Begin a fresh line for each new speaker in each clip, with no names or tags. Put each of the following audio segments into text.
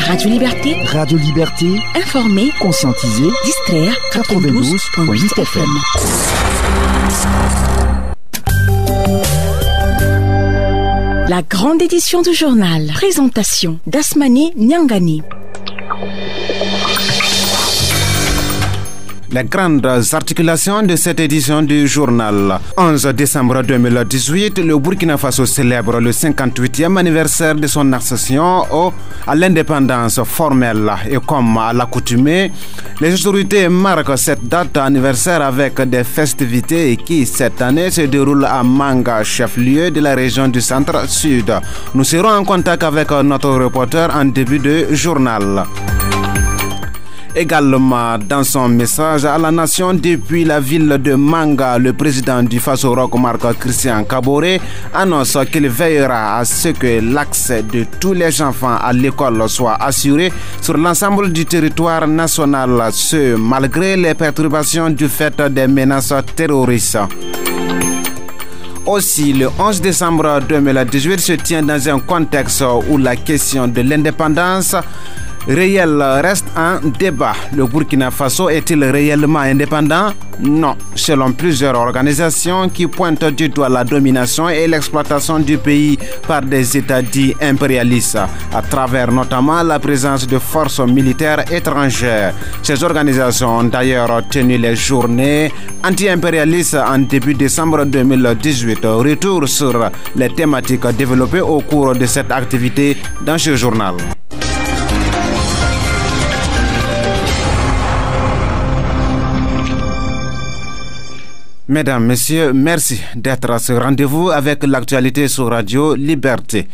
Radio Liberté.
Radio Liberté.
Informer,
conscientiser,
distraire.
92.8 FM.
La grande édition du journal. Présentation d'Asmani Nyangani.
Les grandes articulations de cette édition du journal. 11 décembre 2018, le Burkina Faso célèbre le 58e anniversaire de son accession à l'indépendance formelle. Et comme à l'accoutumée, les autorités marquent cette date anniversaire avec des festivités qui, cette année, se déroulent à Manga, chef-lieu de la région du centre-sud. Nous serons en contact avec notre reporter en début de journal. Également, dans son message à la nation depuis la ville de Manga, le président du Faso Rock, Christian Kaboré, annonce qu'il veillera à ce que l'accès de tous les enfants à l'école soit assuré sur l'ensemble du territoire national, ce malgré les perturbations du fait des menaces terroristes. Aussi, le 11 décembre 2018 se tient dans un contexte où la question de l'indépendance réel reste un débat. Le Burkina Faso est-il réellement indépendant? Non, selon plusieurs organisations qui pointent du doigt la domination et l'exploitation du pays par des États dits impérialistes, à travers notamment la présence de forces militaires étrangères. Ces organisations ont d'ailleurs tenu les journées anti-impérialistes en début décembre 2018. Retour sur les thématiques développées au cours de cette activité dans ce journal. Mesdames, Messieurs, merci d'être à ce rendez-vous avec l'actualité sur Radio Liberté.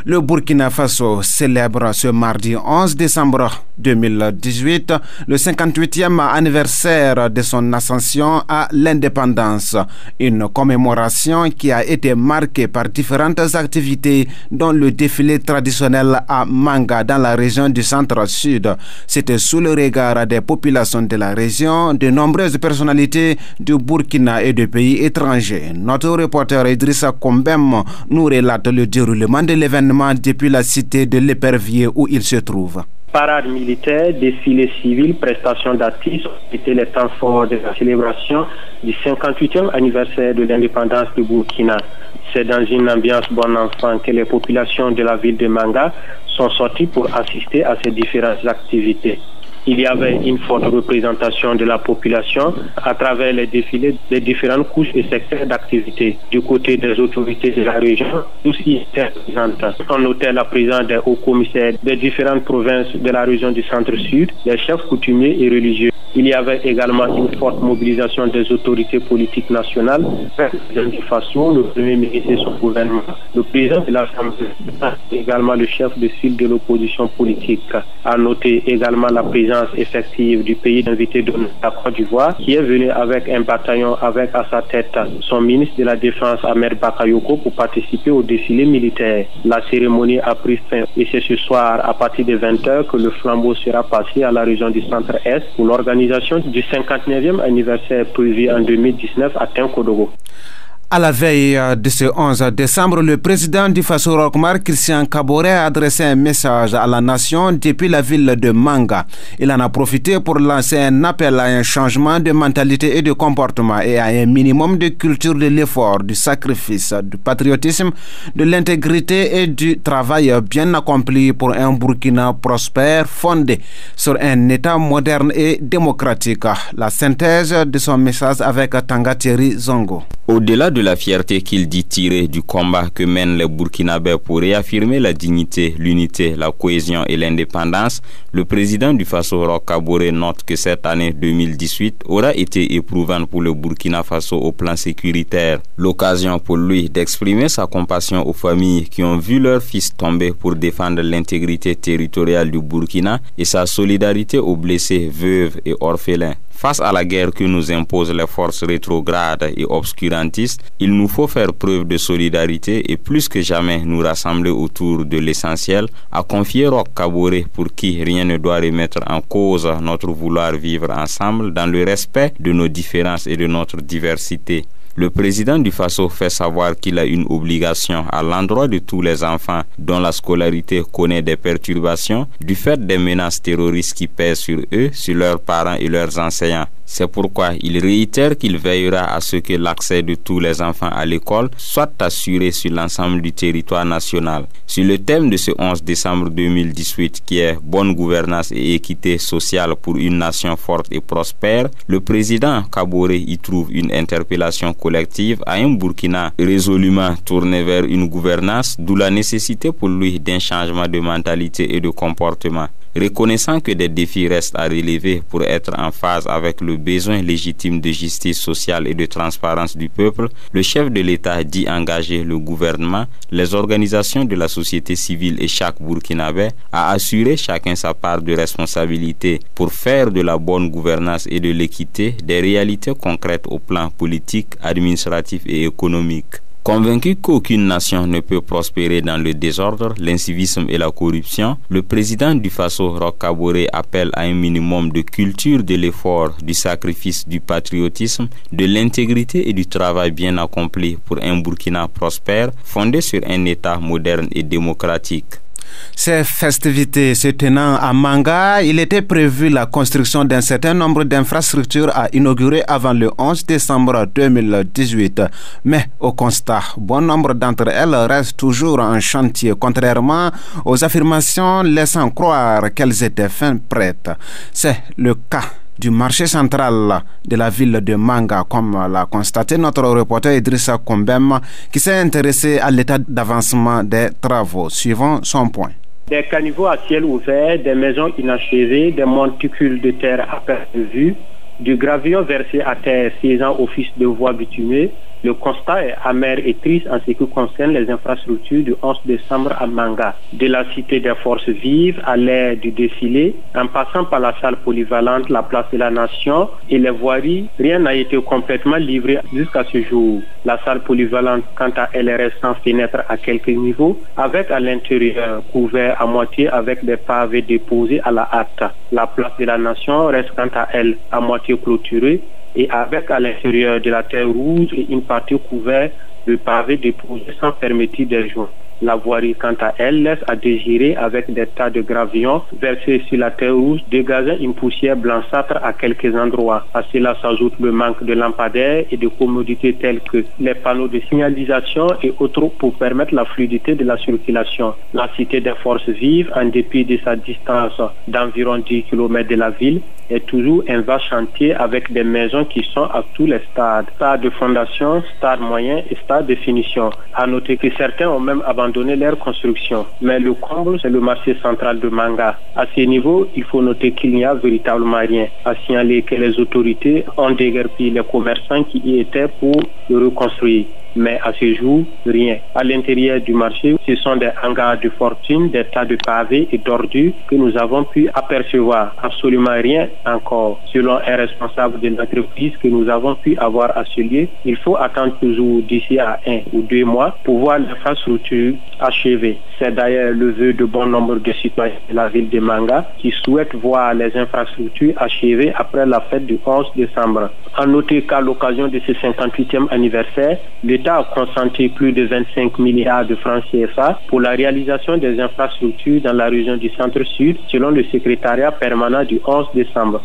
Le Burkina Faso célèbre ce mardi 11 décembre 2018 le 58e anniversaire de son ascension à l'indépendance. Une commémoration qui a été marquée par différentes activités dont le défilé traditionnel à Manga dans la région du centre-sud. C'était sous le regard des populations de la région, de nombreuses personnalités du Burkina et de pays étrangers. Notre reporter Idrissa Kombem nous relate le déroulement de l'événement depuis la cité de l'Épervier où il se trouve.
Parade militaire, défilé civil, prestation d'artistes étaient les temps forts de la célébration du 58e anniversaire de l'indépendance du Burkina. C'est dans une ambiance bon enfant que les populations de la ville de Manga sont sorties pour assister à ces différentes activités. Il y avait une forte représentation de la population à travers les défilés des différentes couches et secteurs d'activité. Du côté des autorités de la région, tous y étaient présents. On notait la présence des hauts commissaires des différentes provinces de la région du centre-sud, des chefs coutumiers et religieux. Il y avait également une forte mobilisation des autorités politiques nationales, le président du Faso, le premier ministre et son gouvernement, le président de l'Assemblée, également le chef de file de l'opposition politique. À noter également la présence effective du pays invité de la Côte d'Ivoire, qui est venu avec un bataillon avec à sa tête son ministre de la Défense Ahmed Bakayoko pour participer au défilé militaire. La cérémonie a pris fin et c'est ce soir à partir de 20h que le flambeau sera passé à la région du centre-est pour l'organisation du 59e anniversaire prévu en 2019 à Tinkodogo.
À la veille de ce 11 décembre, le président du Faso Rockmar, Christian Kaboré, a adressé un message à la nation depuis la ville de Manga. Il en a profité pour lancer un appel à un changement de mentalité et de comportement et à un minimum de culture de l'effort, du sacrifice, du patriotisme, de l'intégrité et du travail bien accompli pour un Burkina prospère fondé sur un État moderne et démocratique. La synthèse de son message avec Tanga Thierry Zongo.
Au-delà de la fierté qu'il dit tirer du combat que mènent les Burkinabés pour réaffirmer la dignité, l'unité, la cohésion et l'indépendance, le président du Faso Roch Kaboré note que cette année 2018 aura été éprouvante pour le Burkina Faso au plan sécuritaire. L'occasion pour lui d'exprimer sa compassion aux familles qui ont vu leurs fils tomber pour défendre l'intégrité territoriale du Burkina et sa solidarité aux blessés, veuves et orphelins. Face à la guerre que nous imposent les forces rétrogrades et obscurantistes, il nous faut faire preuve de solidarité et plus que jamais nous rassembler autour de l'essentiel, a confié Roch Kaboré pour qui rien ne doit remettre en cause notre vouloir vivre ensemble dans le respect de nos différences et de notre diversité. Le président du Faso fait savoir qu'il a une obligation à l'endroit de tous les enfants dont la scolarité connaît des perturbations du fait des menaces terroristes qui pèsent sur eux, sur leurs parents et leurs enseignants. C'est pourquoi il réitère qu'il veillera à ce que l'accès de tous les enfants à l'école soit assuré sur l'ensemble du territoire national. Sur le thème de ce 11 décembre 2018 qui est « Bonne gouvernance et équité sociale pour une nation forte et prospère », le président Kaboré y trouve une interpellation collective à un Burkina résolument tourné vers une gouvernance, d'où la nécessité pour lui d'un changement de mentalité et de comportement. Reconnaissant que des défis restent à relever pour être en phase avec le besoin légitime de justice sociale et de transparence du peuple, le chef de l'État dit engager le gouvernement, les organisations de la société civile et chaque Burkinabé à assurer chacun sa part de responsabilité pour faire de la bonne gouvernance et de l'équité des réalités concrètes au plan politique, administratif et économique. Convaincu qu'aucune nation ne peut prospérer dans le désordre, l'incivisme et la corruption, le président du Faso, Roch Kaboré, appelle à un minimum de culture de l'effort, du sacrifice, du patriotisme, de l'intégrité et du travail bien accompli pour un Burkina prospère, fondé sur un État moderne et démocratique.
Ces festivités se tenant à Manga, il était prévu la construction d'un certain nombre d'infrastructures à inaugurer avant le 11 décembre 2018. Mais au constat, bon nombre d'entre elles restent toujours en chantier, contrairement aux affirmations laissant croire qu'elles étaient fin prêtes. C'est le cas du marché central de la ville de Manga, comme l'a constaté notre reporter Idrissa Kombem, qui s'est intéressé à l'état d'avancement des travaux. Suivant son point.
Des caniveaux à ciel ouvert, des maisons inachevées, des monticules de terre à perte de vue, du gravillon versé à terre faisant office de voie bitumée. Le constat est amer et triste en ce qui concerne les infrastructures du 11 décembre à Manga. De la cité des forces vives à l'ère du défilé, en passant par la salle polyvalente, la place de la Nation et les voiries, rien n'a été complètement livré jusqu'à ce jour. La salle polyvalente, quant à elle, reste sans fenêtre à quelques niveaux, avec à l'intérieur couvert à moitié avec des pavés déposés à la hâte. La place de la Nation reste quant à elle à moitié clôturée, et avec à l'intérieur de la terre rouge et une partie couverte de pavés déposés sans fermeture des joints. La voirie, quant à elle, laisse à désirer avec des tas de gravillons versés sur la terre rouge, dégageant une poussière blanchâtre à quelques endroits. À cela s'ajoute le manque de lampadaires et de commodités telles que les panneaux de signalisation et autres pour permettre la fluidité de la circulation. La cité des forces vives, en dépit de sa distance d'environ 10 km de la ville, est toujours un vaste chantier avec des maisons qui sont à tous les stades. Stade de fondation, stade moyen et stade de finition. À noter que certains ont même abandonné leur construction. Mais le comble, c'est le marché central de Manga. À ce niveau, il faut noter qu'il n'y a véritablement rien. À signaler que les autorités ont déguerpi les commerçants qui y étaient pour le reconstruire. Mais à ce jour, rien. À l'intérieur du marché, ce sont des hangars de fortune, des tas de pavés et d'ordures que nous avons pu apercevoir. Absolument rien encore. Selon un responsable de l'entreprise que nous avons pu avoir à ce lieu, il faut attendre toujours d'ici à 1 ou 2 mois pour voir l'infrastructure achevée. C'est d'ailleurs le vœu de bon nombre de citoyens de la ville de Manga qui souhaitent voir les infrastructures achevées après la fête du 11 décembre. À noter qu'à l'occasion de ce 58e anniversaire, l'État a consenti plus de 25 milliards de francs CFA pour la réalisation des infrastructures dans la région du Centre-Sud, selon le secrétariat permanent du 11 décembre.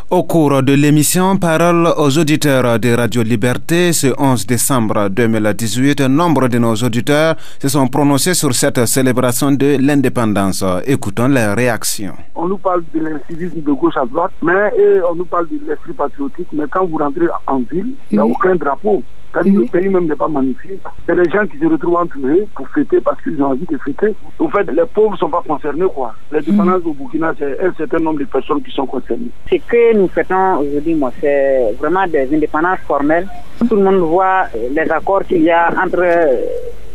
Au cours de l'émission Parole aux auditeurs de Radio Liberté, ce 11 décembre 2018, nombre de nos auditeurs se sont prononcés sur cette célébration de l'indépendance. Écoutons leurs réactions.
On nous parle de l'incivisme de gauche à droite, mais on nous parle de l'esprit patriotique, mais quand vous rentrez en ville, il n'y a aucun drapeau. Le pays même n'est pas magnifié. C'est des gens qui se retrouvent entre eux pour fêter parce qu'ils ont envie de fêter. En fait, les pauvres ne sont pas concernés, quoi. Les dépendances au Burkina, c'est un certain nombre de personnes qui sont concernées.
Ce que nous fêtons aujourd'hui, c'est vraiment des indépendances formelles. Tout le monde voit les accords qu'il y a entre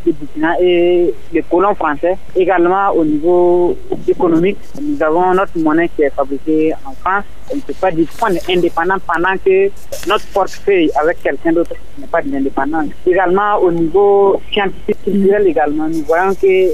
le Burkina et les colons français. Également, au niveau économique, nous avons notre monnaie qui est fabriquée en France. On ne peut pas dire qu'on est indépendant pendant que notre portefeuille avec quelqu'un d'autre n'est pas de l'indépendance. Également, au niveau scientifique, culturel également, nous voyons que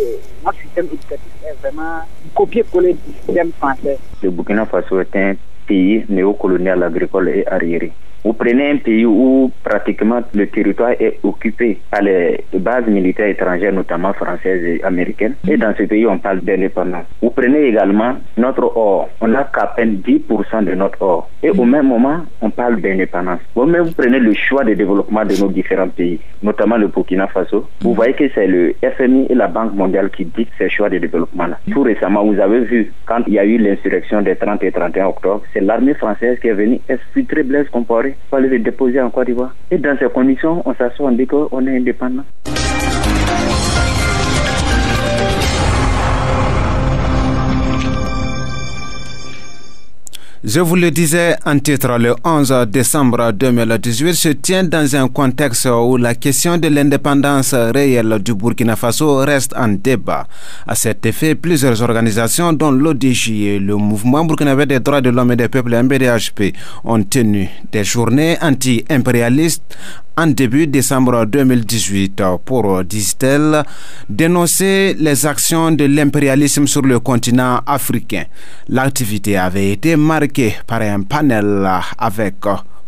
notre système éducatif est vraiment copié-collé du système français.
Le Burkina Faso est un pays néocolonial agricole et arriéré. Vous prenez un pays où pratiquement le territoire est occupé par les bases militaires étrangères, notamment françaises et américaines. Et dans ce pays, on parle d'indépendance. Vous prenez également notre or. On n'a qu'à peine 10% de notre or. Et au même moment, on parle d'indépendance. Vous-même, vous prenez le choix de développement de nos différents pays, notamment le Burkina Faso. Vous voyez que c'est le FMI et la Banque mondiale qui dictent ces choix de développement-là. Tout récemment, vous avez vu, quand il y a eu l'insurrection des 30 et 31 octobre, c'est l'armée française qui est venue exfiltrer Blaise Compaoré pour aller le déposer en Côte d'Ivoire. Et dans ces conditions, on s'assoit, on dit qu'on est indépendant.
Je vous le disais en titre, le 11 décembre 2018 se tient dans un contexte où la question de l'indépendance réelle du Burkina Faso reste en débat. À cet effet, plusieurs organisations, dont l'ODJ et le Mouvement burkinabé des droits de l'homme et des peuples MBDHP, ont tenu des journées anti-impérialistes en début décembre 2018 pour, disent-elles, dénoncer les actions de l'impérialisme sur le continent africain. L'activité avait été marquée par un panel avec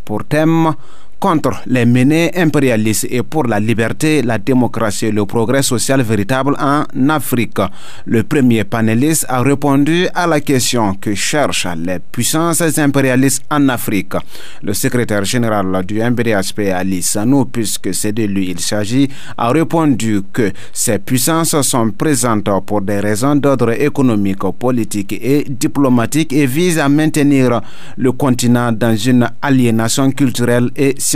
pour thème contre les menées impérialistes et pour la liberté, la démocratie et le progrès social véritable en Afrique. Le premier panéliste a répondu à la question que cherchent les puissances impérialistes en Afrique. Le secrétaire général du MBDHP, Ali Sanou, puisque c'est de lui il s'agit, a répondu que ces puissances sont présentes pour des raisons d'ordre économique, politique et diplomatique et visent à maintenir le continent dans une aliénation culturelle et scientifique.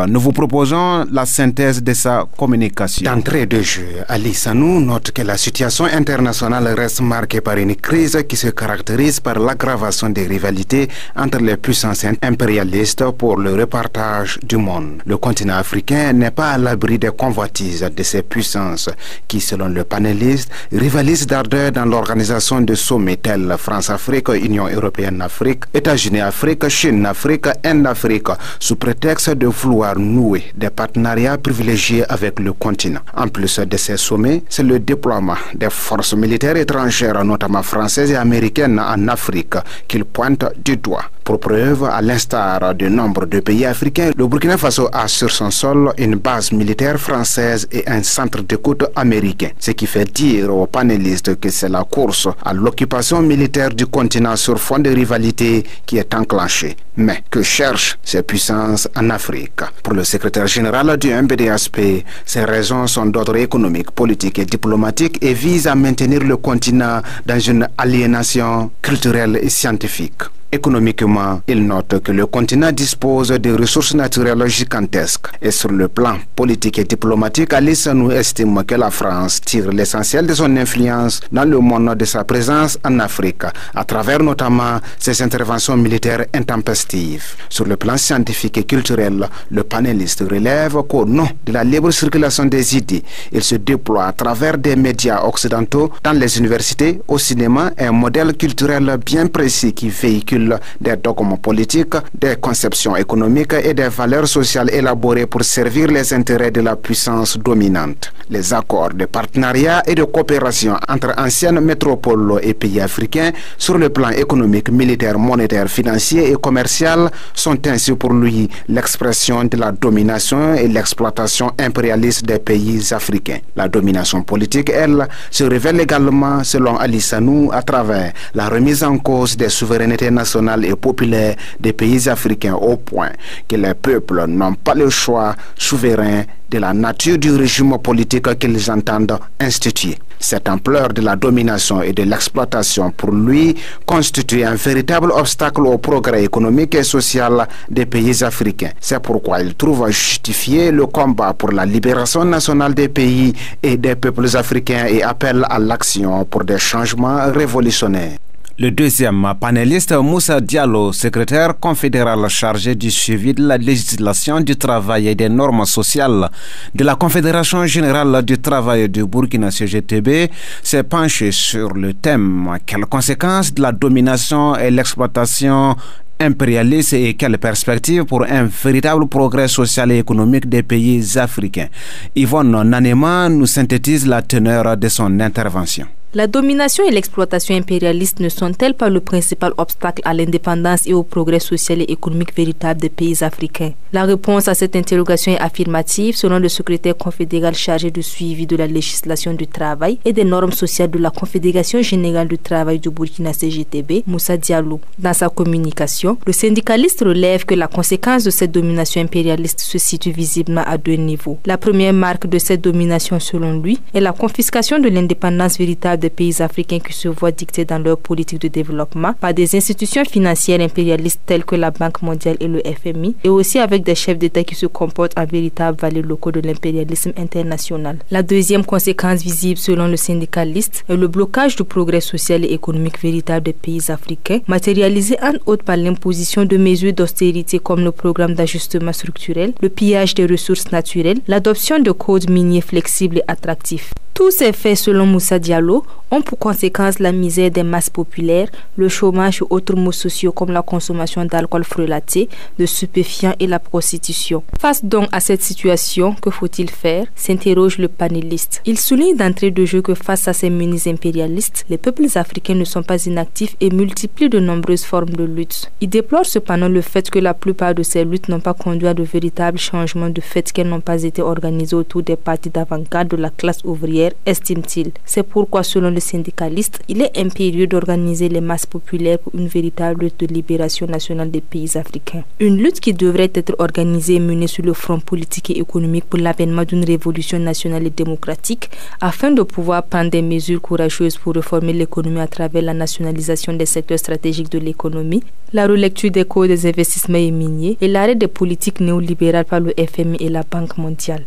Nous vous proposons la synthèse de sa communication.
D'entrée de jeu, Ali Sanou note que la situation internationale reste marquée par une crise qui se caractérise par l'aggravation des rivalités entre les puissances impérialistes pour le repartage du monde. Le continent africain n'est pas à l'abri des convoitises de ces puissances qui, selon le panéliste, rivalisent d'ardeur dans l'organisation de sommets tels France-Afrique, Union européenne-Afrique, États-Unis-Afrique, Chine-Afrique, Inde-Afrique, sous prétexte de vouloir nouer des partenariats privilégiés avec le continent. En plus de ces sommets, c'est le déploiement des forces militaires étrangères, notamment françaises et américaines en Afrique, qu'ils pointent du doigt. Pour preuve, à l'instar de nombre de pays africains, le Burkina Faso a sur son sol une base militaire française et un centre d'écoute américain. Ce qui fait dire aux panélistes que c'est la course à l'occupation militaire du continent sur fond de rivalité qui est enclenchée. Mais que cherchent ces puissances en Afrique? Pour le secrétaire général du MBDHP, ces raisons sont d'ordre économique, politique et diplomatique et visent à maintenir le continent dans une aliénation culturelle et scientifique. Économiquement, il note que le continent dispose de ressources naturelles gigantesques. Et sur le plan politique et diplomatique, Ali Sanou estime que la France tire l'essentiel de son influence dans le monde de sa présence en Afrique, à travers notamment ses interventions militaires intempestives. Sur le plan scientifique et culturel, le panéliste relève qu'au nom de la libre circulation des idées, il se déploie à travers des médias occidentaux, dans les universités, au cinéma, un modèle culturel bien précis qui véhicule des dogmes politiques, des conceptions économiques et des valeurs sociales élaborées pour servir les intérêts de la puissance dominante. Les accords de partenariat et de coopération entre anciennes métropoles et pays africains sur le plan économique, militaire, monétaire, financier et commercial sont ainsi pour lui l'expression de la domination et l'exploitation impérialiste des pays africains. La domination politique, elle, se révèle également, selon Ali Sanou, à travers la remise en cause des souverainetés nationales et populaires des pays africains au point que les peuples n'ont pas le choix souverain de la nature du régime politique qu'ils entendent instituer. Cette ampleur de la domination et de l'exploitation pour lui constitue un véritable obstacle au progrès économique et social des pays africains. C'est pourquoi il trouve justifié le combat pour la libération nationale des pays et des peuples africains et appelle à l'action pour des changements révolutionnaires.
Le deuxième panéliste, Moussa Diallo, secrétaire confédéral chargé du suivi de la législation du travail et des normes sociales de la Confédération générale du travail du Burkina CGTB, s'est penché sur le thème « Quelles conséquences de la domination et l'exploitation impérialiste et quelles perspectives pour un véritable progrès social et économique des pays africains ?» Yvonne Nanema nous synthétise la teneur de son intervention.
La domination et l'exploitation impérialistes ne sont-elles pas le principal obstacle à l'indépendance et au progrès social et économique véritable des pays africains? La réponse à cette interrogation est affirmative selon le secrétaire confédéral chargé du suivi de la législation du travail et des normes sociales de la Confédération générale du travail du Burkina CGTB, Moussa Diallo. Dans sa communication, le syndicaliste relève que la conséquence de cette domination impérialiste se situe visiblement à 2 niveaux. La première marque de cette domination, selon lui, est la confiscation de l'indépendance véritable des pays africains qui se voient dicter dans leur politique de développement par des institutions financières impérialistes telles que la Banque mondiale et le FMI, et aussi avec des chefs d'État qui se comportent en véritables valets locaux de l'impérialisme international. La deuxième conséquence visible selon le syndicaliste est le blocage du progrès social et économique véritable des pays africains, matérialisé en outre par l'imposition de mesures d'austérité comme le programme d'ajustement structurel, le pillage des ressources naturelles, l'adoption de codes miniers flexibles et attractifs. Tous ces faits, selon Moussa Diallo, ont pour conséquence la misère des masses populaires, le chômage et autres maux sociaux comme la consommation d'alcool frelaté, de stupéfiants et la prostitution. Face donc à cette situation, que faut-il faire? S'interroge le panéliste. Il souligne d'entrée de jeu que face à ces menées impérialistes, les peuples africains ne sont pas inactifs et multiplient de nombreuses formes de lutte. Il déplore cependant le fait que la plupart de ces luttes n'ont pas conduit à de véritables changements du fait qu'elles n'ont pas été organisées autour des partis d'avant-garde de la classe ouvrière, estime-t-il. C'est pourquoi, selon le syndicaliste, il est impérieux d'organiser les masses populaires pour une véritable lutte de libération nationale des pays africains. Une lutte qui devrait être organisée et menée sur le front politique et économique pour l'avènement d'une révolution nationale et démocratique afin de pouvoir prendre des mesures courageuses pour réformer l'économie à travers la nationalisation des secteurs stratégiques de l'économie, la relecture des codes des investissements et miniers et l'arrêt des politiques néolibérales par le FMI et la Banque mondiale.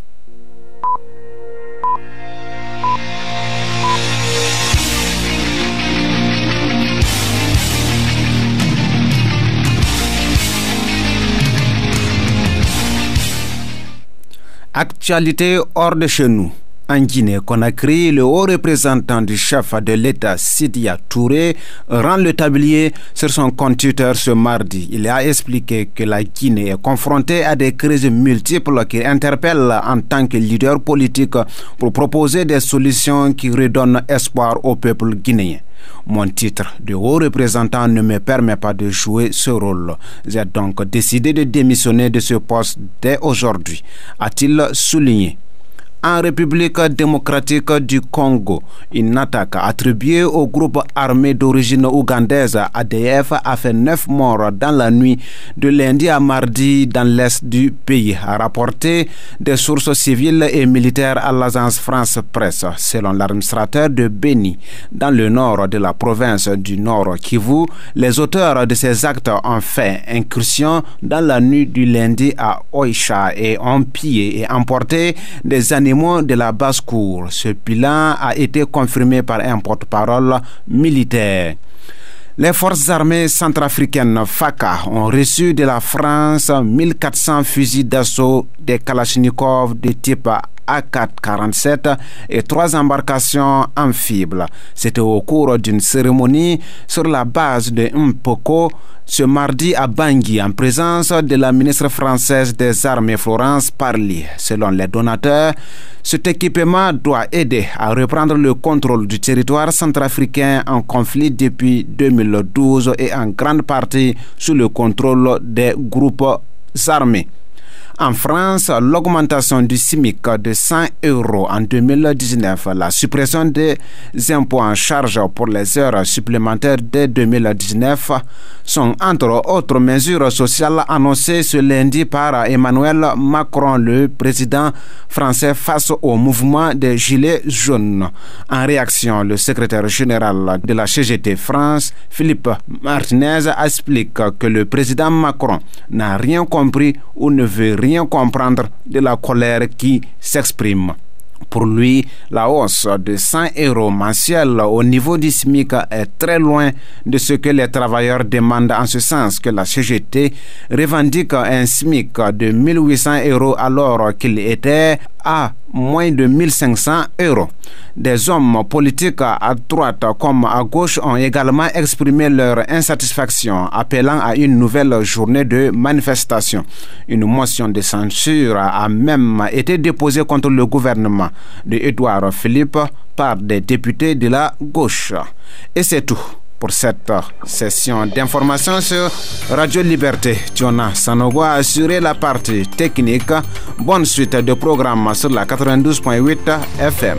Actualité hors de chez nous. En Guinée-Conakry, le haut représentant du chef de l'État, Sidya Touré, rend le tablier sur son compte Twitter ce mardi. Il a expliqué que la Guinée est confrontée à des crises multiples qui interpellent en tant que leader politique pour proposer des solutions qui redonnent espoir au peuple guinéen. Mon titre de haut représentant ne me permet pas de jouer ce rôle. J'ai donc décidé de démissionner de ce poste dès aujourd'hui, a-t-il souligné. En République démocratique du Congo, une attaque attribuée au groupe armé d'origine ougandaise ADF a fait 9 morts dans la nuit de lundi à mardi dans l'est du pays, a rapporté des sources civiles et militaires à l'agence France Presse. Selon l'administrateur de Beni, dans le nord de la province du Nord Kivu, les auteurs de ces actes ont fait incursion dans la nuit du lundi à Oicha et ont pillé et emporté des animaux de la basse-cour. Ce bilan a été confirmé par un porte-parole militaire. Les forces armées centrafricaines FACA ont reçu de la France 1400 fusils d'assaut des Kalachnikov de type AK-47 et 3 embarcations amphibes. C'était au cours d'une cérémonie sur la base de Mpoko ce mardi à Bangui en présence de la ministre française des Armées Florence Parly. Selon les donateurs, cet équipement doit aider à reprendre le contrôle du territoire centrafricain en conflit depuis 2012 et en grande partie sous le contrôle des groupes armés. En France, l'augmentation du SMIC de 100 € en 2019, la suppression des impôts en charge pour les heures supplémentaires dès 2019 sont entre autres mesures sociales annoncées ce lundi par Emmanuel Macron, le président français, face au mouvement des Gilets jaunes. En réaction, le secrétaire général de la CGT France, Philippe Martinez, explique que le président Macron n'a rien compris ou ne veut rien comprendre de la colère qui s'exprime. Pour lui, la hausse de 100 € mensuels au niveau du SMIC est très loin de ce que les travailleurs demandent, en ce sens que la CGT revendique un SMIC de 1800 € alors qu'il était à moins de 1500 €. Des hommes politiques à droite comme à gauche ont également exprimé leur insatisfaction, appelant à une nouvelle journée de manifestation. Une motion de censure a même été déposée contre le gouvernement de Édouard Philippe par des députés de la gauche. Et c'est tout pour cette session d'information sur Radio Liberté. Jonah Sanogo a assuré la partie technique. Bonne suite de programme sur la 92.8 FM.